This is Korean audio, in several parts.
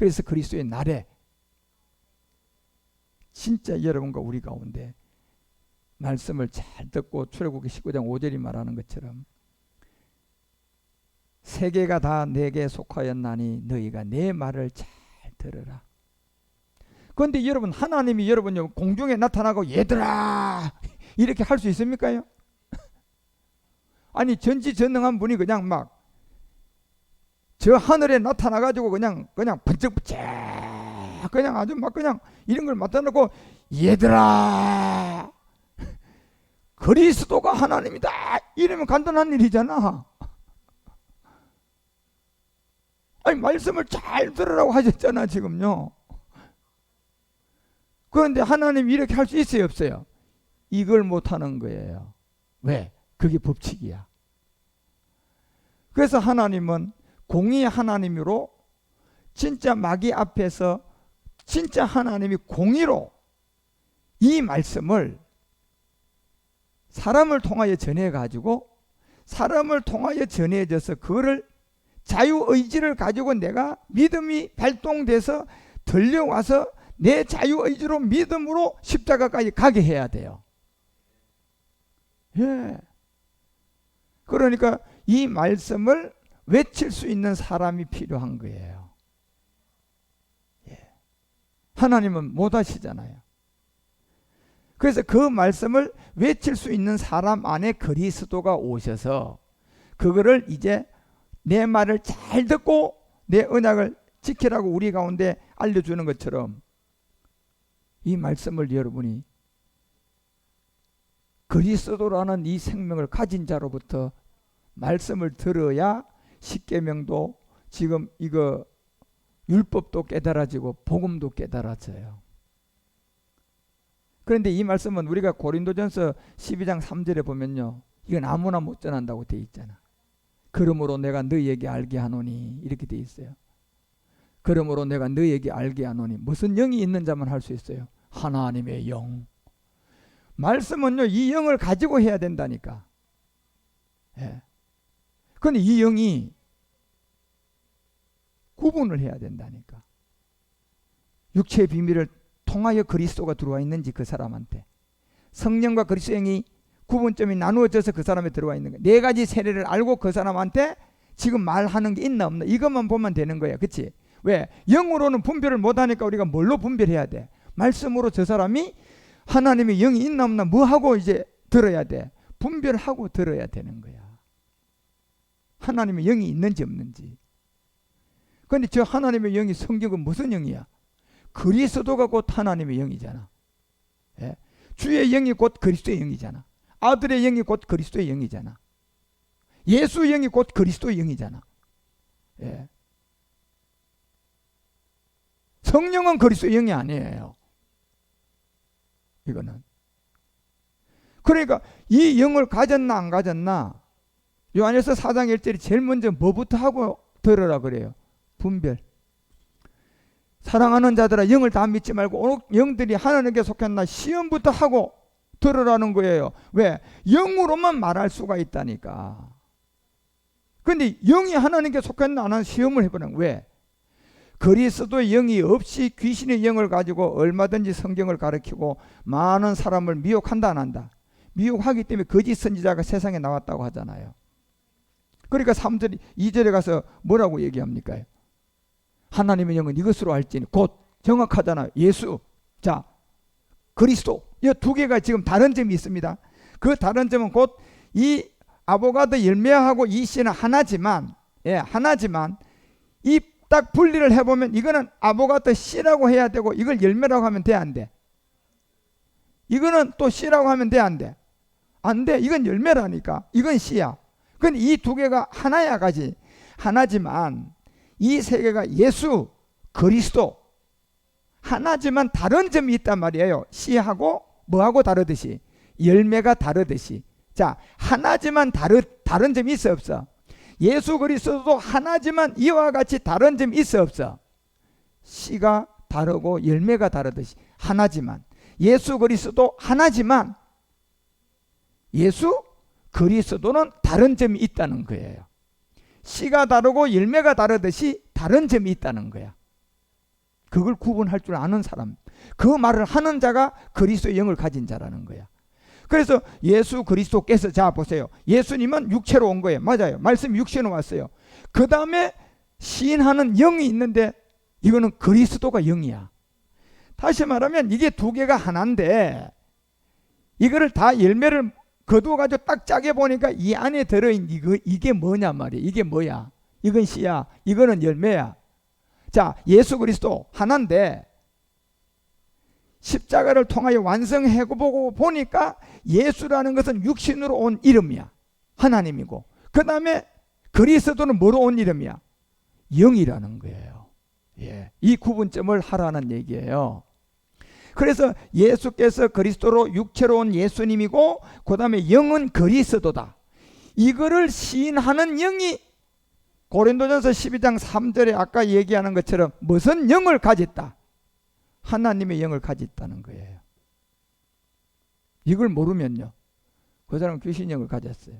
그래서 그리스도의 날에 진짜 여러분과 우리 가운데 말씀을 잘 듣고 출애굽기 19장 5절이 말하는 것처럼 세계가 다 내게 속하였나니 너희가 내 말을 잘 들으라. 그런데 여러분, 하나님이 여러분 공중에 나타나고 얘들아 이렇게 할 수 있습니까요? 아니 전지전능한 분이 그냥 막 저 하늘에 나타나가지고 그냥 번쩍번쩍 그냥 아주 막 그냥 이런 걸 맡아놓고 얘들아 그리스도가 하나님이다 이러면 간단한 일이잖아. 아니 말씀을 잘 들으라고 하셨잖아 지금요. 그런데 하나님이 이렇게 할 수 있어요 없어요? 이걸 못하는 거예요. 왜? 그게 법칙이야. 그래서 하나님은 공의 하나님으로 진짜 마귀 앞에서 진짜 하나님이 공의로 이 말씀을 사람을 통하여 전해가지고 사람을 통하여 전해져서 그거를 자유의지를 가지고 내가 믿음이 발동돼서 들려와서 내 자유의지로 믿음으로 십자가까지 가게 해야 돼요. 예. 그러니까 이 말씀을 외칠 수 있는 사람이 필요한 거예요. 예. 하나님은 못 하시잖아요. 그래서 그 말씀을 외칠 수 있는 사람 안에 그리스도가 오셔서 그거를 이제 내 말을 잘 듣고 내 언약을 지키라고 우리 가운데 알려주는 것처럼 이 말씀을 여러분이 그리스도라는 이 생명을 가진 자로부터 말씀을 들어야 십계명도 지금 이거 율법도 깨달아지고 복음도 깨달아져요. 그런데 이 말씀은 우리가 고린도전서 12장 3절에 보면요, 이건 아무나 못 전한다고 돼 있잖아. 그러므로 내가 너희에게 알게 하노니 이렇게 돼 있어요. 그러므로 내가 너희에게 알게 하노니 무슨 영이 있는 자만 할 수 있어요? 하나님의 영. 말씀은요 이 영을 가지고 해야 된다니까. 예. 그런데 이 영이 구분을 해야 된다니까. 육체의 비밀을 통하여 그리스도가 들어와 있는지 그 사람한테 성령과 그리스도 영이 구분점이 나누어져서 그 사람에 들어와 있는 거야. 네 가지 세례를 알고 그 사람한테 지금 말하는 게 있나 없나 이것만 보면 되는 거야. 그치? 왜? 영으로는 분별을 못하니까 우리가 뭘로 분별해야 돼? 말씀으로 저 사람이 하나님의 영이 있나 없나 뭐 하고 이제 들어야 돼? 분별하고 들어야 되는 거야. 하나님의 영이 있는지 없는지. 그런데 저 하나님의 영이 성경은 무슨 영이야? 그리스도가 곧 하나님의 영이잖아. 예? 주의 영이 곧 그리스도의 영이잖아. 아들의 영이 곧 그리스도의 영이잖아. 예수의 영이 곧 그리스도의 영이잖아. 예. 성령은 그리스도의 영이 아니에요. 이거는. 그러니까 이 영을 가졌나 안 가졌나 요한일서 4장 1절이 제일 먼저 뭐부터 하고 들으라 그래요? 분별. 사랑하는 자들아 영을 다 믿지 말고 영들이 하나님께 속했나 시험부터 하고 들으라는 거예요. 왜? 영으로만 말할 수가 있다니까. 근데 영이 하나님께 속했나 안 하는 시험을 해보는. 왜? 그리스도의 영이 없이 귀신의 영을 가지고 얼마든지 성경을 가르치고 많은 사람을 미혹한다 안 한다? 미혹하기 때문에 거짓 선지자가 세상에 나왔다고 하잖아요. 그러니까 3절 2절에 가서 뭐라고 얘기합니까? 하나님의 영은 이것으로 알지니 곧 정확하잖아요. 예수, 자 그리스도. 이 두 개가 지금 다른 점이 있습니다. 그 다른 점은 곧 이 아보가도 열매하고 이 씨는 하나지만, 예, 하나지만 이 딱 분리를 해보면 이거는 아보가도 씨라고 해야 되고 이걸 열매라고 하면 돼 안 돼? 이거는 또 씨라고 하면 돼 안 돼? 안 돼. 이건 열매라니까. 이건 씨야. 근데 이 두 개가 하나야 가지. 하나지만 이 세 개가 예수, 그리스도 하나지만 다른 점이 있단 말이에요. 씨하고 뭐하고 다르듯이 열매가 다르듯이. 자, 하나지만 다른 점이 있어 없어? 예수 그리스도도 하나지만 이와 같이 다른 점이 있어 없어? 씨가 다르고 열매가 다르듯이 하나지만 예수 그리스도 하나지만 예수 그리스도는 다른 점이 있다는 거예요. 씨가 다르고 열매가 다르듯이 다른 점이 있다는 거야. 그걸 구분할 줄 아는 사람, 그 말을 하는 자가 그리스도의 영을 가진 자라는 거야. 그래서 예수 그리스도께서, 자 보세요, 예수님은 육체로 온 거예요. 맞아요. 말씀 육체로 왔어요. 그 다음에 시인하는 영이 있는데 이거는 그리스도가 영이야. 다시 말하면 이게 두 개가 하나인데 이거를 다 열매를 거두어가지고 딱 짜게 보니까 이 안에 들어있는 이게 뭐냐 말이야. 이게 뭐야? 이건 씨야, 이거는 열매야. 자, 예수 그리스도 하나인데 십자가를 통하여 완성해보고 보니까 예수라는 것은 육신으로 온 이름이야. 하나님이고, 그 다음에 그리스도는 뭐로 온 이름이야? 영이라는 거예요. 예, 이 구분점을 하라는 얘기예요. 그래서 예수께서 그리스도로 육체로 온 예수님이고, 그 다음에 영은 그리스도다. 이거를 시인하는 영이 고린도전서 12장 3절에 아까 얘기하는 것처럼 무슨 영을 가졌다? 하나님의 영을 가졌다는 거예요. 이걸 모르면요, 그 사람은 귀신 영을 가졌어요.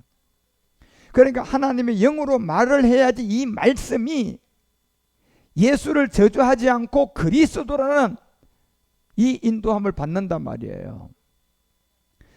그러니까 하나님의 영으로 말을 해야지 이 말씀이 예수를 저주하지 않고 그리스도라는 이 인도함을 받는단 말이에요.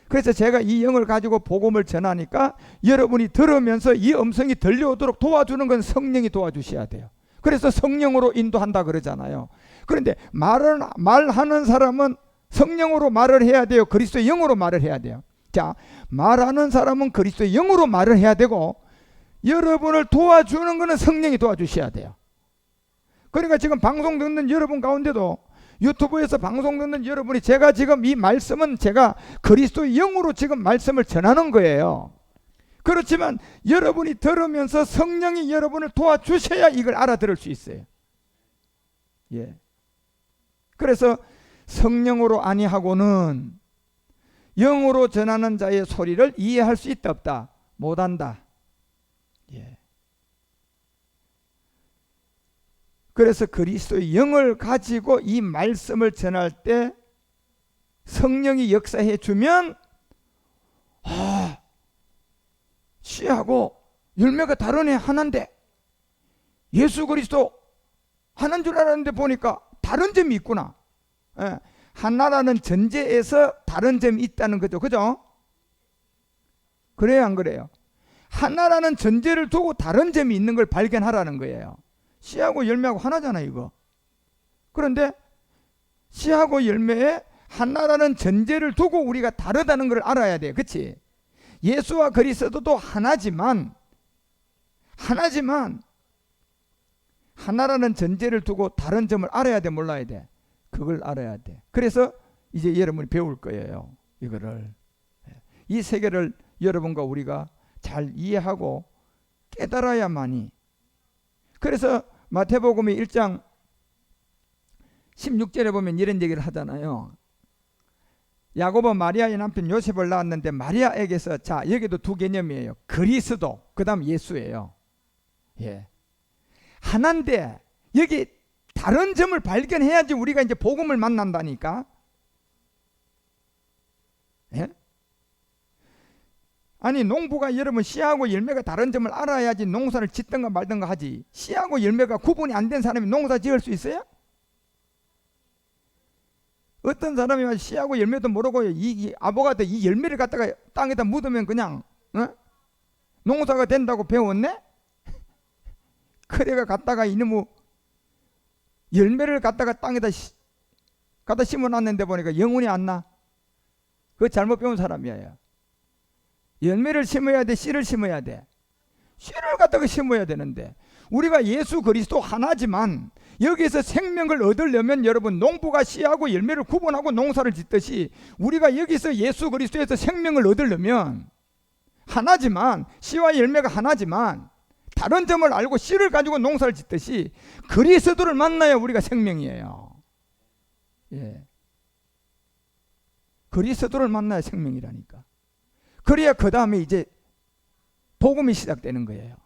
그래서 제가 이 영을 가지고 복음을 전하니까 여러분이 들으면서 이 음성이 들려오도록 도와주는 건 성령이 도와주셔야 돼요. 그래서 성령으로 인도한다 그러잖아요. 그런데 말하는 사람은 성령으로 말을 해야 돼요? 그리스도의 영으로 말을 해야 돼요? 자, 말하는 사람은 그리스도의 영으로 말을 해야 되고, 여러분을 도와주는 것은 성령이 도와주셔야 돼요. 그러니까 지금 방송 듣는 여러분 가운데도, 유튜브에서 방송 듣는 여러분이, 제가 지금 이 말씀은 제가 그리스도의 영으로 지금 말씀을 전하는 거예요. 그렇지만 여러분이 들으면서 성령이 여러분을 도와주셔야 이걸 알아들을 수 있어요. 예. 그래서 성령으로 아니하고는 영으로 전하는 자의 소리를 이해할 수 있다 없다? 못한다. 예. 그래서 그리스도의 영을 가지고 이 말씀을 전할 때 성령이 역사해 주면, 아, 씨하고 열매가 다르네, 하나인데 예수 그리스도 하나인 줄 알았는데 보니까 다른 점이 있구나. 예. 하나라는 전제에서 다른 점이 있다는 거죠. 그죠? 그래요, 안 그래요? 하나라는 전제를 두고 다른 점이 있는 걸 발견하라는 거예요. 씨하고 열매하고 하나잖아, 이거. 그런데 씨하고 열매에 하나라는 전제를 두고 우리가 다르다는 걸 알아야 돼. 그치? 예수와 그리스도도 하나지만 하나라는 전제를 두고 다른 점을 알아야 돼, 몰라야 돼? 그걸 알아야 돼. 그래서 이제 여러분이 배울 거예요, 이거를. 이 세계를 여러분과 우리가 잘 이해하고 깨달아야만이. 그래서 마태복음 1장 16절에 보면 이런 얘기를 하잖아요. 야곱은 마리아의 남편 요셉을 낳았는데 마리아에게서, 자, 여기도 두 개념이에요. 그리스도, 그 다음 예수예요. 예. 하나인데 여기 다른 점을 발견해야지 우리가 이제 복음을 만난다니까. 예? 아니, 농부가 여러분 씨하고 열매가 다른 점을 알아야지 농사를 짓든가 말든가 하지. 씨하고 열매가 구분이 안 된 사람이 농사 지을 수 있어요? 어떤 사람이 씨하고 열매도 모르고 이 아보가도 이 열매를 갖다가 땅에다 묻으면 그냥 농사가 된다고 배웠네? 그래가 갖다가 이놈의 열매를 갖다가 땅에다 갖다 심어놨는데 보니까 영혼이 안 나. 그거 잘못 배운 사람이에요. 열매를 심어야 돼, 씨를 심어야 돼? 씨를 갖다가 심어야 되는데, 우리가 예수 그리스도 하나지만 여기에서 생명을 얻으려면 여러분, 농부가 씨하고 열매를 구분하고 농사를 짓듯이 우리가 여기서 예수 그리스도에서 생명을 얻으려면 하나지만, 씨와 열매가 하나지만 다른 점을 알고 씨를 가지고 농사를 짓듯이 그리스도를 만나야 우리가 생명이에요. 예. 그리스도를 만나야 생명이라니까. 그래야 그 다음에 이제 복음이 시작되는 거예요.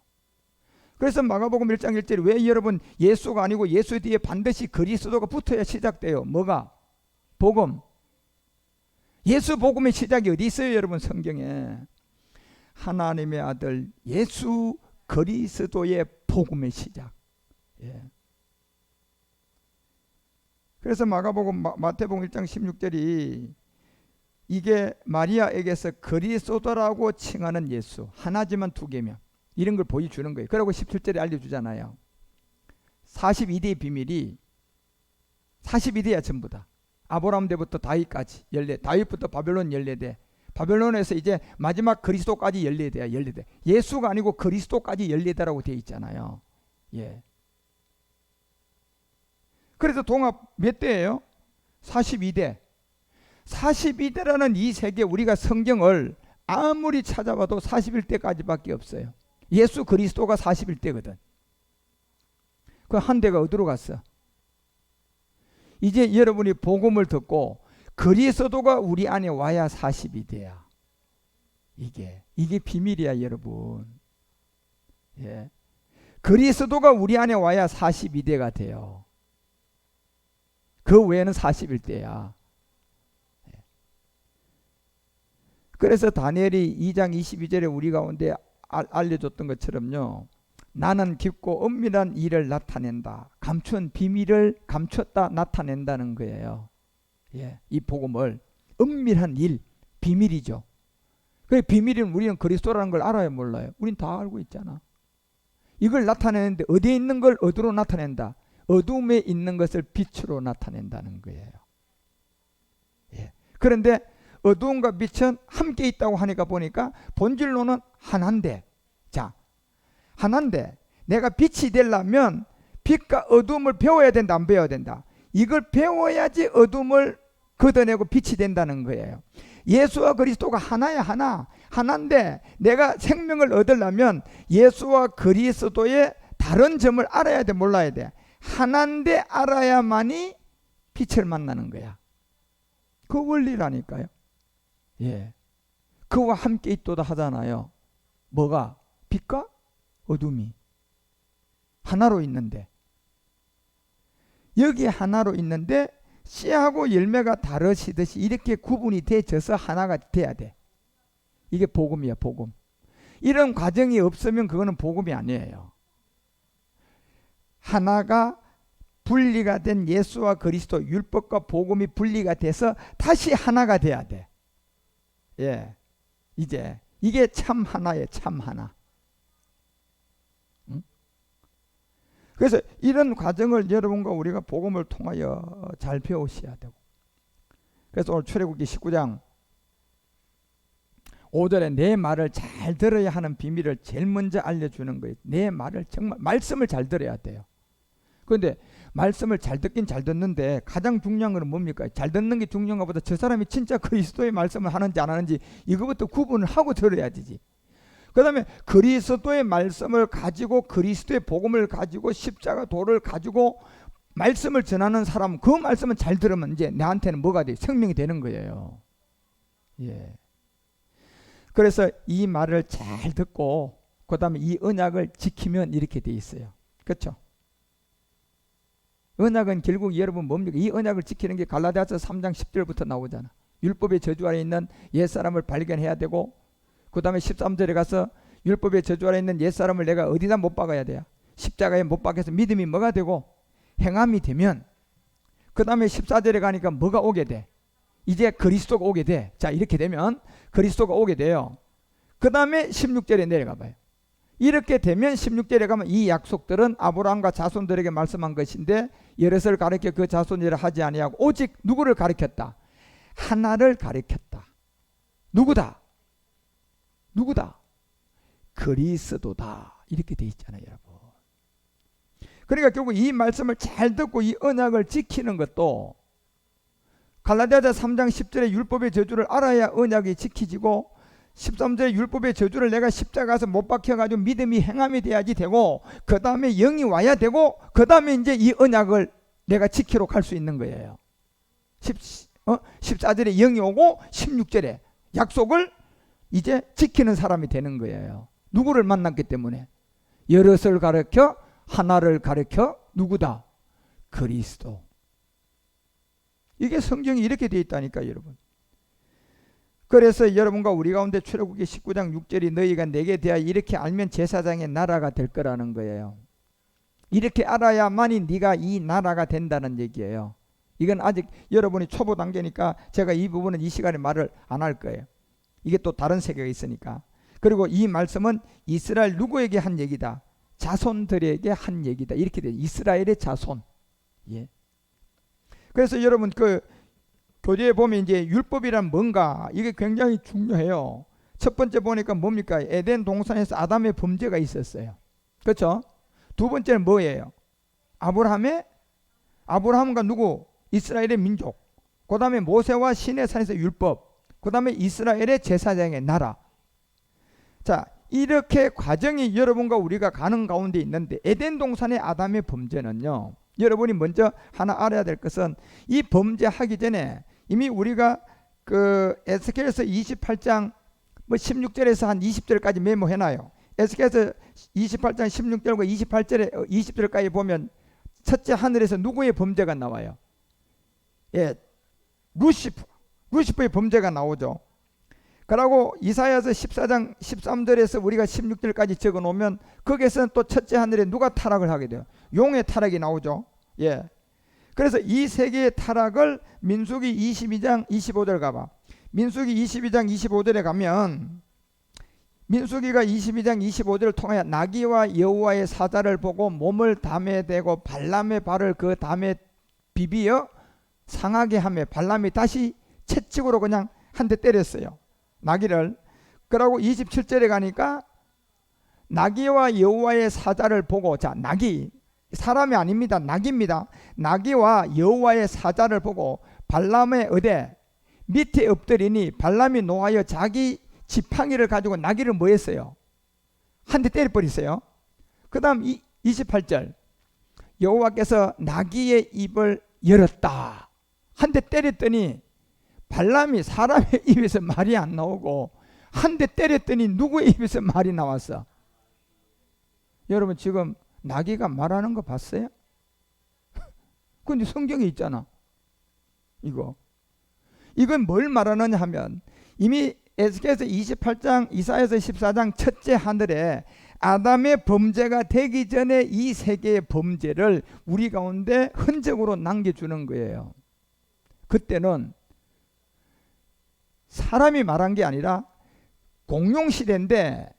그래서 마가복음 1장 1절에 왜 여러분 예수가 아니고 예수 뒤에 반드시 그리스도가 붙어야 시작돼요? 뭐가? 복음. 예수 복음의 시작이 어디 있어요, 여러분? 성경에. 하나님의 아들 예수 그리스도의 복음의 시작. 예. 그래서 마가복음 마태복음 1장 16절이 이게 마리아에게서 그리스도라고 칭하는 예수, 하나지만 두 개면 이런 걸 보여주는 거예요. 그러고 17절에 알려주잖아요. 42대의 비밀이 42대야 전부 다. 아브라함 때부터 다윗까지 14, 다윗부터 바벨론 14대, 바벨론에서 이제 마지막 그리스도까지 14대야. 14대. 예수가 아니고 그리스도까지 14대라고 되어 있잖아요. 예. 그래서 동합 몇 대예요? 42대. 42대라는 이 세계, 우리가 성경을 아무리 찾아봐도 41대까지밖에 없어요. 예수 그리스도가 41대거든. 그 한 대가 어디로 갔어? 이제 여러분이 복음을 듣고 그리스도가 우리 안에 와야 42대야. 이게 비밀이야, 여러분. 예. 그리스도가 우리 안에 와야 42대가 돼요. 그 외에는 41대야. 그래서 다니엘이 2장 22절에 우리 가운데 알려줬던 것처럼요, 나는 깊고 은밀한 일을 나타낸다. 감춘 비밀을 감췄다 나타낸다는 거예요. 예, 이 복음을 은밀한 일, 비밀이죠. 그 비밀은 우리는 그리스도라는 걸 알아요, 몰라요? 우린 다 알고 있잖아. 이걸 나타내는데 어디에 있는 걸 어디로 나타낸다? 어둠에 있는 것을 빛으로 나타낸다는 거예요. 예. 그런데 어두움과 빛은 함께 있다고 하니까 보니까 본질로는 하나인데, 자, 하나인데 내가 빛이 되려면 빛과 어둠을 배워야 된다, 안 배워야 된다? 이걸 배워야지 어둠을 걷어내고 빛이 된다는 거예요. 예수와 그리스도가 하나야, 하나인데 내가 생명을 얻으려면 예수와 그리스도의 다른 점을 알아야 돼, 몰라야 돼? 하나인데 알아야만이 빛을 만나는 거야. 그 원리라니까요. 예, 그와 함께 있도다 하잖아요. 뭐가? 빛과 어둠이 하나로 있는데, 여기 하나로 있는데 씨하고 열매가 다르시듯이 이렇게 구분이 되어서 하나가 돼야 돼. 이게 복음이야, 복음. 이런 과정이 없으면 그거는 복음이 아니에요. 하나가 분리가 된 예수와 그리스도, 율법과 복음이 분리가 돼서 다시 하나가 돼야 돼. 예, 이제 이게 참 하나예요, 참 하나. 응? 그래서 이런 과정을 여러분과 우리가 복음을 통하여 잘 배우셔야 되고, 그래서 오늘 출애굽기 19장 5절에 내 말을 잘 들어야 하는 비밀을 제일 먼저 알려주는 거예요. 내 말을 정말, 말씀을 잘 들어야 돼요. 그런데 말씀을 잘 듣긴 잘 듣는데 가장 중요한 건 뭡니까? 잘 듣는 게 중요한 것보다 저 사람이 진짜 그리스도의 말씀을 하는지 안 하는지 이거부터 구분을 하고 들어야 되지. 그 다음에 그리스도의 말씀을 가지고, 그리스도의 복음을 가지고, 십자가 도를 가지고 말씀을 전하는 사람, 그 말씀을 잘 들으면 이제 나한테는 뭐가 돼? 생명이 되는 거예요. 예. 그래서 이 말을 잘 듣고 그 다음에 이 언약을 지키면 이렇게 돼 있어요. 그렇죠? 언약은 결국 여러분 뭡니까? 이 언약을 지키는 게 갈라디아서 3장 10절부터 나오잖아. 율법의 저주 아래 있는 옛사람을 발견해야 되고, 그 다음에 13절에 가서 율법의 저주 아래 있는 옛사람을 내가 어디다 못 박아야 돼요? 십자가에 못 박혀서 믿음이 뭐가 되고 행함이 되면, 그 다음에 14절에 가니까 뭐가 오게 돼? 이제 그리스도가 오게 돼. 자, 이렇게 되면 그리스도가 오게 돼요. 그 다음에 16절에 내려가 봐요. 이렇게 되면 16절에 가면 이 약속들은 아브라함과 자손들에게 말씀한 것인데 여럿을 가리켜 그 자손이라 하지 아니하고 오직 누구를 가리켰다? 하나를 가리켰다. 누구다? 그리스도다. 이렇게 돼 있잖아요, 여러분. 그러니까 결국 이 말씀을 잘 듣고 이 언약을 지키는 것도 갈라디아서 3장 10절에 율법의 저주를 알아야 언약이 지키지고, 13절에 율법의 저주를 내가 십자가에서 못 박혀가지고 믿음이 행함이 돼야지 되고, 그 다음에 영이 와야 되고, 그 다음에 이제 이 언약을 내가 지키러 갈 수 있는 거예요. 14절에 영이 오고 16절에 약속을 이제 지키는 사람이 되는 거예요. 누구를 만났기 때문에? 여럿을 가르쳐 하나를 가르쳐 누구다? 그리스도. 이게 성경이 이렇게 되어 있다니까, 여러분. 그래서 여러분과 우리 가운데 출애굽기 19장 6절이 너희가 내게 대하여 이렇게 알면 제사장의 나라가 될 거라는 거예요. 이렇게 알아야만이 네가 이 나라가 된다는 얘기예요. 이건 아직 여러분이 초보 단계니까 제가 이 부분은 이 시간에 말을 안 할 거예요. 이게 또 다른 세계가 있으니까. 그리고 이 말씀은 이스라엘 누구에게 한 얘기다? 자손들에게 한 얘기다. 이렇게 돼요. 이스라엘의 자손. 예. 그래서 여러분 그 교재에 보면 이제 율법이란 뭔가 이게 굉장히 중요해요. 첫 번째 보니까 뭡니까? 에덴 동산에서 아담의 범죄가 있었어요. 그렇죠? 두 번째는 뭐예요? 아브라함과 누구? 이스라엘의 민족. 그 다음에 모세와 시내산에서 율법. 그 다음에 이스라엘의 제사장의 나라. 자, 이렇게 과정이 여러분과 우리가 가는 가운데 있는데 에덴 동산의 아담의 범죄는요, 여러분이 먼저 하나 알아야 될 것은 이 범죄하기 전에 이미 우리가 그 에스겔서 28장 뭐 16절에서 한 20절까지 메모해놔요. 에스겔서 28장 16절과 28절에 20절까지 보면 첫째 하늘에서 누구의 범죄가 나와요? 예, 루시퍼의 범죄가 나오죠. 그리고 이사야서 14장 13절에서 우리가 16절까지 적어 놓으면 거기에서는 또 첫째 하늘에 누가 타락을 하게 돼요? 용의 타락이 나오죠. 예. 그래서 이 세 개의 타락을 민수기 22장 25절 가봐. 민수기 22장 25절에 가면 민수기가 22장 25절을 통하여 나귀와 여호와의 사자를 보고 몸을 담에 대고 발람의 발을 그 담에 비비어 상하게 하며 발람이 다시 채찍으로 그냥 한 대 때렸어요. 나귀를. 그러고 27절에 가니까 나귀와 여호와의 사자를 보고, 자, 나귀 사람이 아닙니다. 나귀입니다. 나귀와 여호와의 사자를 보고 발람의 어대 밑에 엎드리니 발람이 노하여 자기 지팡이를 가지고 나귀를 뭐 했어요? 한 대 때려버렸어요. 그 다음 28절 여호와께서 나귀의 입을 열었다. 한 대 때렸더니 발람이 사람의 입에서 말이 안 나오고 한 대 때렸더니 누구의 입에서 말이 나왔어? 여러분 지금 나귀가 말하는 거 봤어요? 근데 성경에 있잖아. 이건 뭘 말하느냐 하면 이미 에스겔서 28장 이사야서 14장 첫째 하늘에 아담의 범죄가 되기 전에 이 세계의 범죄를 우리 가운데 흔적으로 남겨주는 거예요. 그때는 사람이 말한 게 아니라 공룡시대인데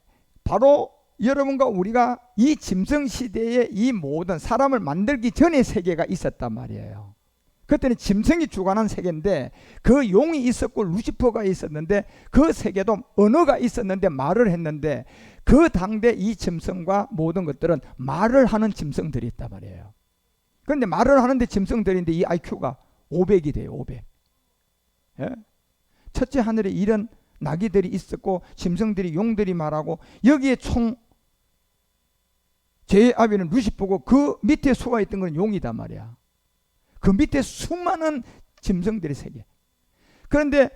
바로 여러분과 우리가 이 짐승시대에 이 모든 사람을 만들기 전에 세계가 있었단 말이에요. 그때는 짐승이 주관한 세계인데 그 용이 있었고 루시퍼가 있었는데 그 세계도 언어가 있었는데 말을 했는데 그 당대 이 짐승과 모든 것들은 말을 하는 짐승들이 있단 말이에요. 그런데 말을 하는데 짐승들인데 이 IQ가 500이 돼요. 500. 예? 첫째 하늘에 이런 나귀들이 있었고 짐승들이 용들이 말하고 여기에 총 제아비는 루시퍼고 그 밑에 수가 있던 건 용이단 말이야. 그 밑에 수많은 짐승들의 세계. 그런데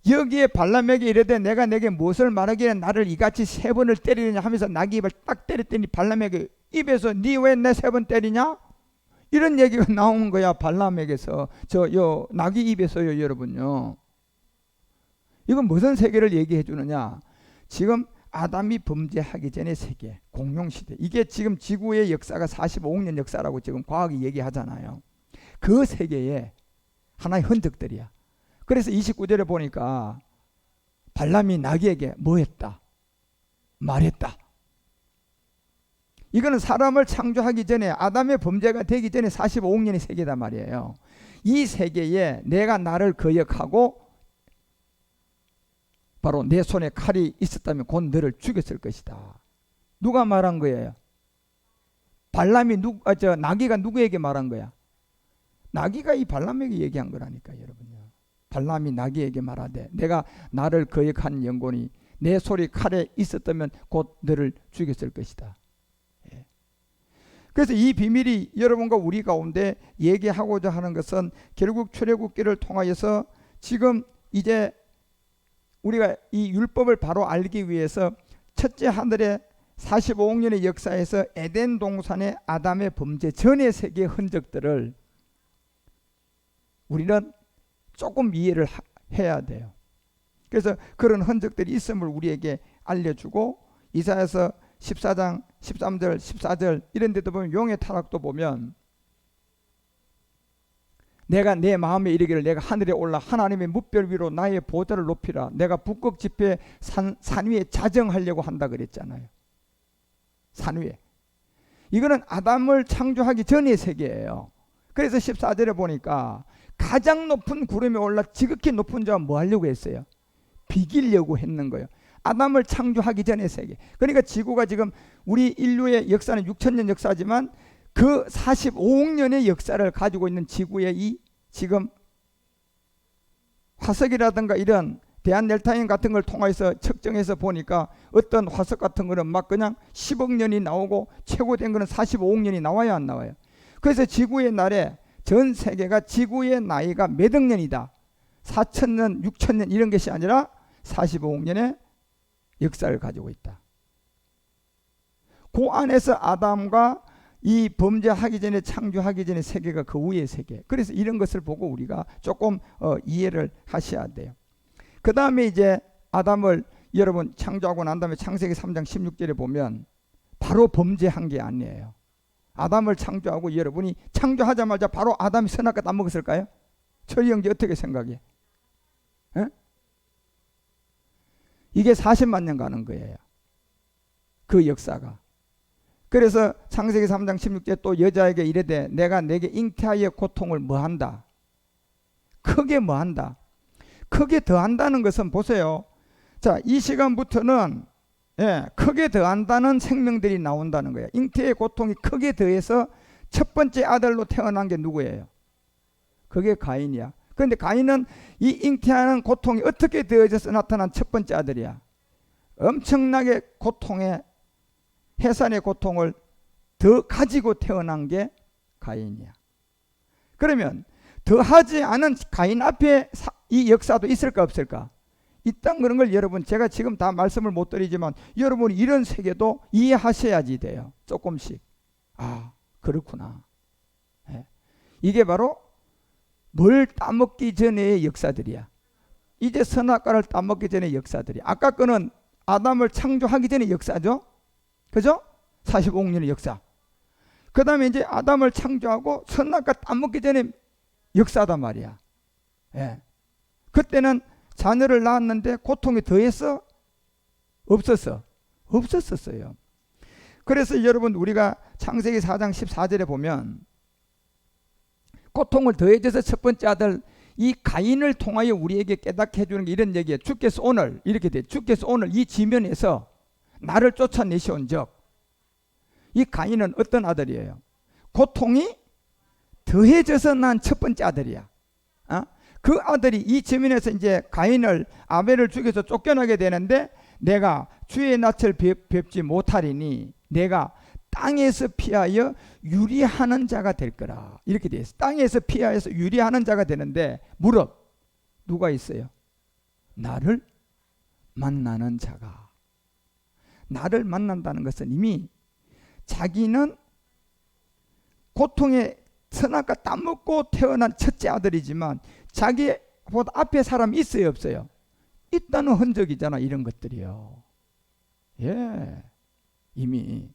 여기에 발람에게 이르되 내가 내게 무엇을 말하기에 나를 이같이 3번을 때리느냐 하면서 나귀 입을 딱 때렸더니 발람에게 입에서 니 왜 내 3번 때리냐? 이런 얘기가 나온 거야. 발람에게서 나귀 입에서요. 여러분요. 이건 무슨 세계를 얘기해 주느냐? 지금 아담이 범죄하기 전의 세계, 공룡시대. 이게 지금 지구의 역사가 45억 년 역사라고 지금 과학이 얘기하잖아요. 그 세계에 하나의 흔적들이야. 그래서 29절에 보니까 발람이 나귀에게 뭐 했다? 말했다. 이거는 사람을 창조하기 전에 아담의 범죄가 되기 전에 45억 년의 세계단 말이에요. 이 세계에 내가 나를 거역하고 바로 내 손에 칼이 있었다면 곧 너를 죽였을 것이다. 누가 말한 거예요? 발람이 나귀가 누구에게 말한 거야? 나귀가 이 발람에게 얘기한 거라니까 여러분요. 발람이 나귀에게 말하되 내가 나를 거역한 영혼이 내 손이 칼에 있었다면 곧 너를 죽였을 것이다. 예. 그래서 이 비밀이 여러분과 우리 가운데 얘기하고자 하는 것은 결국 출애굽기를 통하여서 지금 이제 우리가 이 율법을 바로 알기 위해서 첫째 하늘의 45억 년의 역사에서 에덴 동산의 아담의 범죄 전의 세계의 흔적들을 우리는 조금 이해를 해야 돼요. 그래서 그런 흔적들이 있음을 우리에게 알려주고 이사야서 14장 13절 14절 이런 데도 보면 용의 타락도 보면 내가 내 마음에 이르기를 내가 하늘에 올라 하나님의 뭇별 위로 나의 보좌를 높이라. 내가 북극 지폐 산 위에 자정하려고 한다 그랬잖아요. 산 위에. 이거는 아담을 창조하기 전의 세계예요. 그래서 14절에 보니까 가장 높은 구름에 올라 지극히 높은 자와 뭐 하려고 했어요? 비기려고 했는 거예요. 아담을 창조하기 전의 세계. 그러니까 지구가 지금 우리 인류의 역사는 6천년 역사지만 그 45억 년의 역사를 가지고 있는 지구의 이 지금 화석이라든가 이런 대한넬타인 같은 걸 통해서 측정해서 보니까 어떤 화석 같은 거는 막 그냥 10억 년이 나오고 최고된 거는 45억 년이 나와야 안 나와요. 그래서 지구의 날에 전 세계가 지구의 나이가 몇 억 년이다. 4천년, 6천년 이런 것이 아니라 45억 년의 역사를 가지고 있다. 그 안에서 아담과 이 범죄하기 전에 창조하기 전에 세계가 그 위의 세계. 그래서 이런 것을 보고 우리가 조금 이해를 하셔야 돼요. 그 다음에 이제 아담을 여러분 창조하고 난 다음에 창세기 3장 16절에 보면 바로 범죄한 게 아니에요. 아담을 창조하고 여러분이 창조하자마자 바로 아담이 선악과 따먹었을까요? 철이 형제 어떻게 생각해? 에? 이게 40만 년 가는 거예요. 그 역사가. 그래서 창세기 3장 16절에 또 여자에게 이르되 내가 내게 잉태하여 고통을 뭐한다? 크게 뭐한다? 크게 더한다는 것은 보세요. 자, 이 시간부터는 크게 더한다는 생명들이 나온다는 거예요. 잉태의 고통이 크게 더해서 첫 번째 아들로 태어난 게 누구예요? 그게 가인이야. 그런데 가인은 이 잉태하는 고통이 어떻게 더해져서 나타난 첫 번째 아들이야? 엄청나게 고통에 해산의 고통을 더 가지고 태어난 게 가인이야. 그러면 더하지 않은 가인 앞에 이 역사도 있을까 없을까? 있다는 그런 걸 여러분 제가 지금 다 말씀을 못 드리지만 여러분이 이런 세계도 이해하셔야지 돼요. 조금씩. 아 그렇구나. 이게 바로 뭘 따먹기 전의 역사들이야. 이제 선악과를 따먹기 전의 역사들이야. 아까 거는 아담을 창조하기 전의 역사죠. 그죠? 45억 년의 역사. 그 다음에 이제 아담을 창조하고 선악과 따먹기 전에 역사단 말이야. 그때는 자녀를 낳았는데 고통이 더했어? 없었어? 없었었어요. 그래서 여러분 우리가 창세기 4장 14절에 보면 고통을 더해져서 첫 번째 아들 이 가인을 통하여 우리에게 깨닫게 해주는 게 이런 얘기예요. 주께서 오늘 이렇게 돼. 주께서 오늘 이 지면에서 나를 쫓아내시온 적 이 가인은 어떤 아들이에요? 고통이 더해져서 난 첫 번째 아들이야. 그 아들이 이 지면에서 이제 가인을 아벨을 죽여서 쫓겨나게 되는데 내가 주의 낯을 뵙지 못하리니 내가 땅에서 피하여 유리하는 자가 될 거라. 이렇게 돼 있어. 땅에서 피하여서 유리하는 자가 되는데 무릇 누가 있어요? 나를 만나는 자가. 나를 만난다는 것은 이미 자기는 고통에 선악과 따먹고 태어난 첫째 아들이지만 자기보다 앞에 사람이 있어요 없어요? 있다는 흔적이잖아. 이런 것들이요. 이미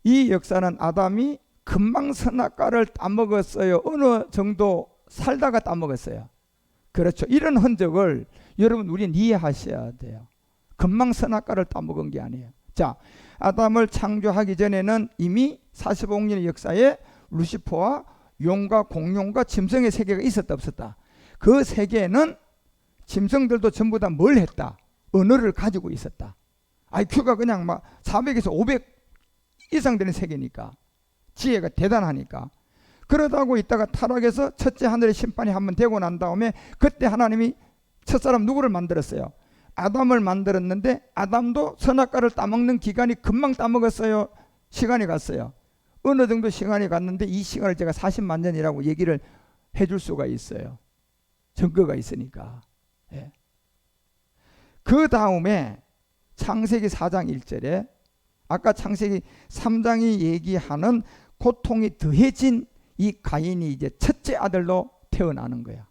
이 역사는 아담이 금방 선악과를 따먹었어요? 어느 정도 살다가 따먹었어요? 그렇죠. 이런 흔적을 여러분 우리는 이해하셔야 돼요. 금방 선악과를 따먹은 게 아니에요. 자, 아담을 창조하기 전에는 이미 45억 년의 역사에 루시퍼와 용과 공룡과 짐승의 세계가 있었다 없었다? 그 세계에는 짐승들도 전부 다 뭘 했다? 언어를 가지고 있었다. IQ가 그냥 막 400에서 500 이상 되는 세계니까 지혜가 대단하니까. 그러다고 있다가 타락해서 첫째 하늘의 심판이 한번 되고 난 다음에 그때 하나님이 첫사람 누구를 만들었어요? 아담을 만들었는데 아담도 선악과를 따먹는 기간이 금방 따먹었어요? 시간이 갔어요? 어느 정도 시간이 갔는데 이 시간을 제가 40만 년이라고 얘기를 해줄 수가 있어요. 증거가 있으니까. 그 다음에 창세기 4장 1절에 아까 창세기 3장이 얘기하는 고통이 더해진 이 가인이 이제 첫째 아들로 태어나는 거야.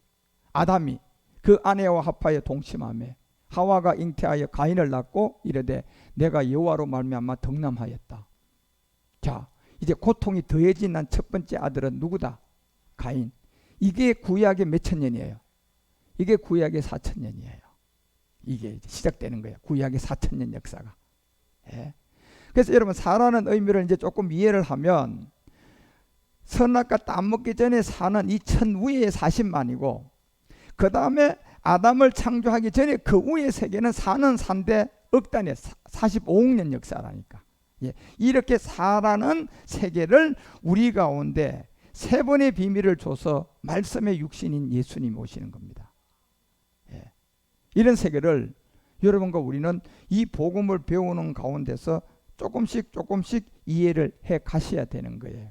아담이 그 아내와 합하여 동침하며 하와가 잉태하여 가인을 낳고 이르되 내가 여호와로 말미암아 덕남하였다. 자, 이제 고통이 더해진 난 첫 번째 아들은 누구다? 가인. 이게 구약의 몇천 년이에요. 이게 구약의 4,000년이에요. 이게 이제 시작되는 거예요. 구약의 4,000년 역사가. 예. 그래서 여러분 사라는 의미를 이제 조금 이해를 하면 선악과 땀 먹기 전에 사는 이 천위의 40만이고 그 다음에 아담을 창조하기 전에 그 위의 세계는 사는 산대 억단의 45억 년 역사라니까. 예. 이렇게 사라는 세계를 우리 가운데 세 번의 비밀을 줘서 말씀의 육신인 예수님이 오시는 겁니다. 예. 이런 세계를 여러분과 우리는 이 복음을 배우는 가운데서 조금씩 이해를 해 가셔야 되는 거예요.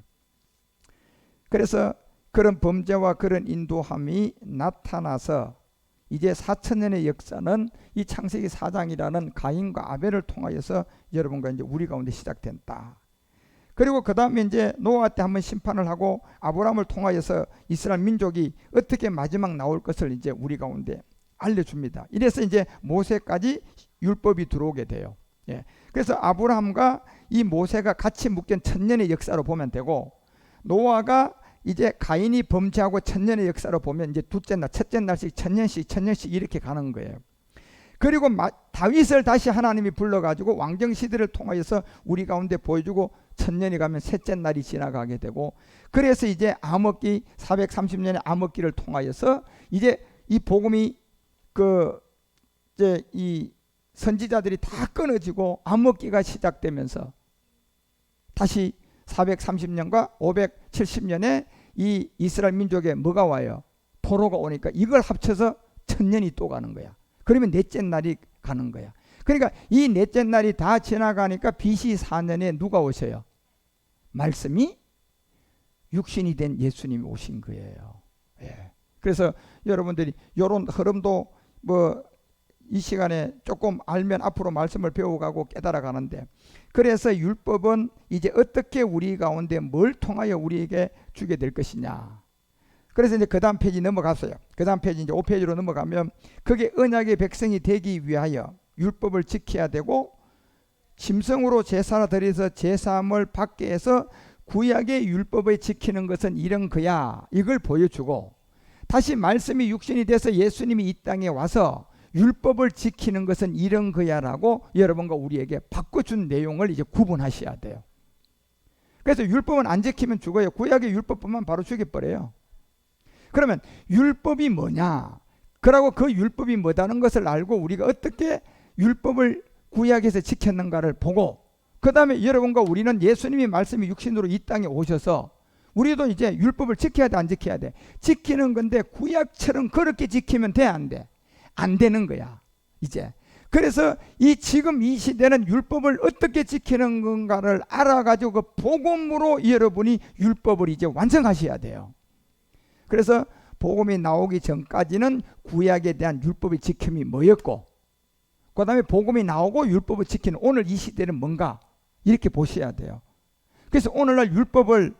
그래서 그런 범죄와 그런 인도함이 나타나서 이제 4,000년의 역사는 이 창세기 4장이라는 가인과 아벨을 통하여서 여러분과 이제 우리 가운데 시작된다. 그리고 그 다음에 이제 노아 때 한번 심판을 하고 아브라함을 통하여서 이스라엘 민족이 어떻게 마지막 나올 것을 이제 우리 가운데 알려줍니다. 이래서 이제 모세까지 율법이 들어오게 돼요. 예. 그래서 아브라함과 이 모세가 같이 묶인 1000년의 역사로 보면 되고, 노아가 이제 가인이 범죄하고 1000년의 역사로 보면 이제 둘째 날, 첫째 날씩 1000년씩 이렇게 가는 거예요. 그리고 다윗을 다시 하나님이 불러가지고 왕정시대를 통하여서 우리 가운데 보여주고 1000년이 가면 셋째 날이 지나가게 되고, 그래서 이제 암흑기 430년의 암흑기를 통하여서 이제 이 복음이 이제 이 선지자들이 다 끊어지고 암흑기가 시작되면서 다시 430년과 570년에 이 이스라엘 민족에 뭐가 와요? 포로가 오니까 이걸 합쳐서 1000년이 또 가는 거야. 그러면 넷째 날이 가는 거야. 그러니까 이 넷째 날이 다 지나가니까 BC 4년에 누가 오셔요? 말씀이 육신이 된 예수님이 오신 거예요. 예. 그래서 여러분들이 이런 흐름도 이 시간에 조금 알면 앞으로 말씀을 배워가고 깨달아 가는데, 그래서 율법은 이제 어떻게 우리 가운데 뭘 통하여 우리에게 주게 될 것이냐. 그래서 이제 그 다음 페이지 넘어갔어요. 그 다음 페이지 이제 5페이지로 넘어가면 그게 언약의 백성이 되기 위하여 율법을 지켜야 되고, 짐승으로 제사를 드려서 제사함을 받게 해서 구약의 율법을 지키는 것은 이런 거야, 이걸 보여주고, 다시 말씀이 육신이 돼서 예수님이 이 땅에 와서 율법을 지키는 것은 이런 거야라고 여러분과 우리에게 바꿔준 내용을 이제 구분하셔야 돼요. 그래서 율법은 안 지키면 죽어요. 구약의 율법만 바로 죽여버려요. 그러면 율법이 뭐냐? 그러고 그 율법이 뭐다는 것을 알고 우리가 어떻게 율법을 구약에서 지켰는가를 보고, 그 다음에 여러분과 우리는 예수님이 말씀이 육신으로 이 땅에 오셔서 우리도 이제 율법을 지켜야 돼, 안 지켜야 돼? 지키는 건데 구약처럼 그렇게 지키면 돼, 안 돼? 안 되는 거야 이제. 그래서 지금 이 시대는 율법을 어떻게 지키는 건가를 알아가지고 그 복음으로 여러분이 율법을 이제 완성하셔야 돼요. 그래서 복음이 나오기 전까지는 구약에 대한 율법의 지킴이 뭐였고, 그 다음에 복음이 나오고 율법을 지키는 오늘 이 시대는 뭔가, 이렇게 보셔야 돼요. 그래서 오늘날 율법을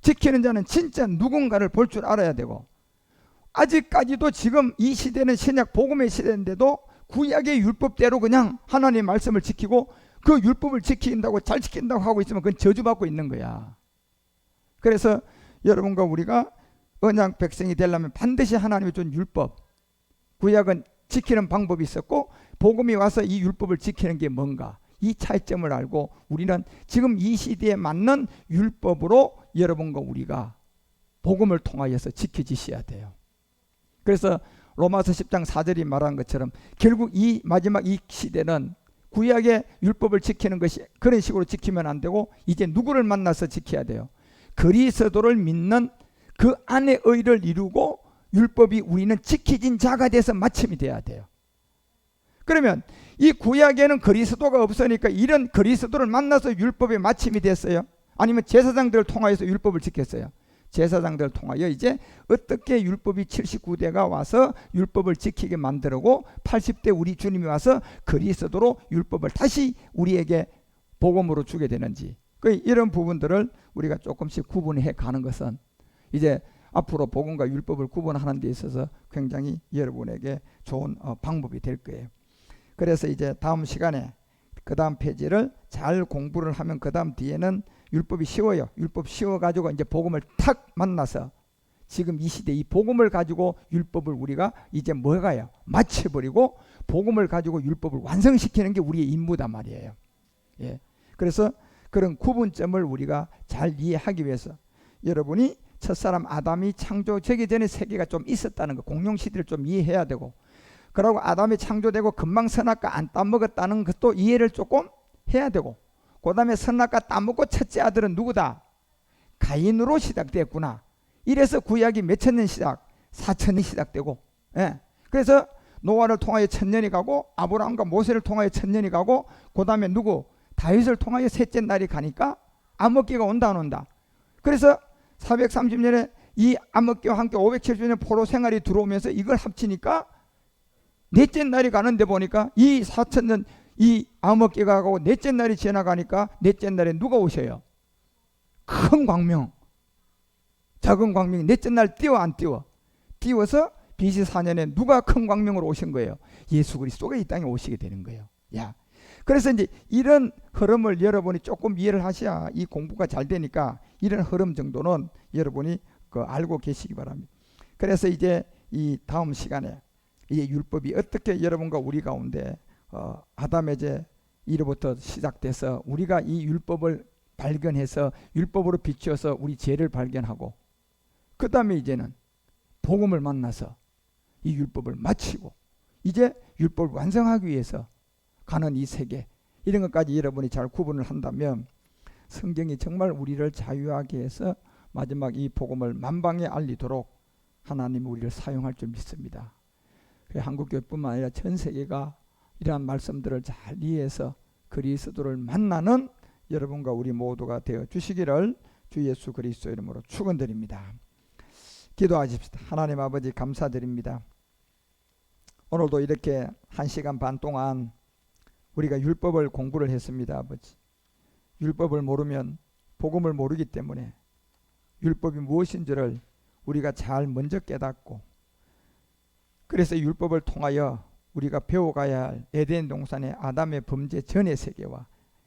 지키는 자는 진짜 누군가를 볼 줄 알아야 되고, 아직까지도 지금 이 시대는 신약 복음의 시대인데도 구약의 율법대로 그냥 하나님의 말씀을 지키고 그 율법을 지킨다고 잘 지킨다고 하고 있으면 그건 저주받고 있는 거야. 그래서 여러분과 우리가 언약 백성이 되려면 반드시 하나님이 준 율법, 구약은 지키는 방법이 있었고 복음이 와서 이 율법을 지키는 게 뭔가, 이 차이점을 알고 우리는 지금 이 시대에 맞는 율법으로 여러분과 우리가 복음을 통하여서 지켜지셔야 돼요. 그래서 로마서 10장 4절이 말한 것처럼 결국 이 마지막 이 시대는 구약의 율법을 지키는 것이 그런 식으로 지키면 안 되고 이제 누구를 만나서 지켜야 돼요? 그리스도를 믿는 그 안에 의를 이루고 율법이 우리는 지켜진 자가 돼서 마침이 돼야 돼요. 그러면 이 구약에는 그리스도가 없으니까 이런 그리스도를 만나서 율법의 마침이 됐어요? 아니면 제사장들을 통하여서 율법을 지켰어요? 제사장들을 통하여 이제 어떻게 율법이 79대가 와서 율법을 지키게 만들고 80대 우리 주님이 와서 그리스도로 율법을 다시 우리에게 복음으로 주게 되는지, 이런 부분들을 우리가 조금씩 구분해 가는 것은 이제 앞으로 복음과 율법을 구분하는 데 있어서 굉장히 여러분에게 좋은 방법이 될 거예요. 그래서 이제 다음 시간에 그 다음 페이지를 잘 공부를 하면 그 다음 뒤에는 율법이 쉬워요. 율법 쉬워가지고 이제 복음을 탁 만나서 지금 이 시대 이 복음을 가지고 율법을 우리가 이제 뭐가요? 마쳐버리고 복음을 가지고 율법을 완성시키는 게 우리의 임무단 말이에요. 예. 그래서 그런 구분점을 우리가 잘 이해하기 위해서 여러분이 첫사람 아담이 창조되기 전에 세계가 좀 있었다는 거, 공룡시대를 좀 이해해야 되고, 그리고 아담이 창조되고 금방 선악과 안 따먹었다는 것도 이해를 조금 해야 되고, 그 다음에 선악과 따먹고 첫째 아들은 누구다? 가인으로 시작됐구나. 이래서 구약이 몇천 년 시작? 4,000년 시작되고, 예. 그래서 노아를 통하여 1,000년이 가고, 아브라함과 모세를 통하여 1,000년이 가고, 그 다음에 누구? 다윗을 통하여 셋째 날이 가니까 암흑기가 온다 안 온다. 그래서 430년에 이 암흑기와 함께 570년 포로 생활이 들어오면서 이걸 합치니까 넷째 날이 가는데 보니까 이 4,000년 이 암흑기가 가고 넷째 날이 지나가니까 넷째 날에 누가 오셔요? 큰 광명. 작은 광명이 넷째 날 띄워 안 띄워? 띄워서 BC 4년에 누가 큰 광명으로 오신 거예요? 예수 그리스도가 이 땅에 오시게 되는 거예요. 야. 그래서 이제 이런 흐름을 여러분이 조금 이해를 하셔야 이 공부가 잘 되니까 이런 흐름 정도는 여러분이 알고 계시기 바랍니다. 그래서 이제 이 다음 시간에 이 율법이 어떻게 여러분과 우리 가운데 아담의 죄 이로부터 시작돼서 우리가 이 율법을 발견해서 율법으로 비추어서 우리 죄를 발견하고, 그 다음에 이제는 복음을 만나서 이 율법을 마치고 이제 율법을 완성하기 위해서 가는 이 세계, 이런 것까지 여러분이 잘 구분을 한다면 성경이 정말 우리를 자유하게 해서 마지막 이 복음을 만방에 알리도록 하나님 우리를 사용할 줄 믿습니다. 한국교회뿐만 아니라 전 세계가 이러한 말씀들을 잘 이해해서 그리스도를 만나는 여러분과 우리 모두가 되어 주시기를 주 예수 그리스도 이름으로 축원드립니다. 기도하십시다. 하나님 아버지 감사드립니다. 오늘도 이렇게 1시간 반 동안 우리가 율법을 공부를 했습니다. 아버지, 율법을 모르면 복음을 모르기 때문에 율법이 무엇인지를 우리가 잘 먼저 깨닫고, 그래서 율법을 통하여 우리가 배워가야 할 에덴 동산의 아담의 범죄 전의 세계와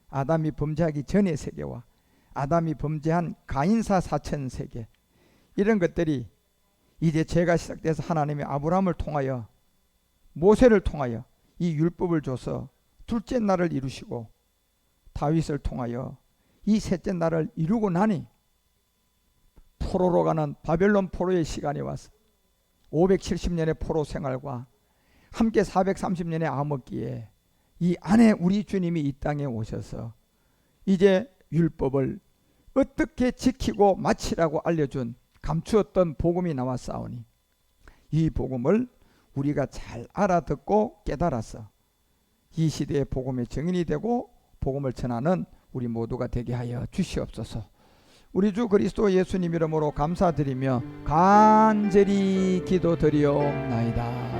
아담이 범죄하기 전의 세계와 아담이 범죄한 가인사 사천 세계, 이런 것들이 이제 죄가 시작돼서 하나님이 아브라함을 통하여 모세를 통하여 이 율법을 줘서 둘째 날을 이루시고 다윗을 통하여 이 셋째 날을 이루고 나니 포로로 가는 바벨론 포로의 시간이 와서 570년의 포로 생활과 함께 430년의 암흑기에 이 안에 우리 주님이 이 땅에 오셔서 이제 율법을 어떻게 지키고 마치라고 알려준 감추었던 복음이 나왔사오니 이 복음을 우리가 잘 알아듣고 깨달아서 이 시대의 복음의 증인이 되고 복음을 전하는 우리 모두가 되게 하여 주시옵소서. 우리 주 그리스도 예수님 이름으로 감사드리며 간절히 기도드리옵나이다.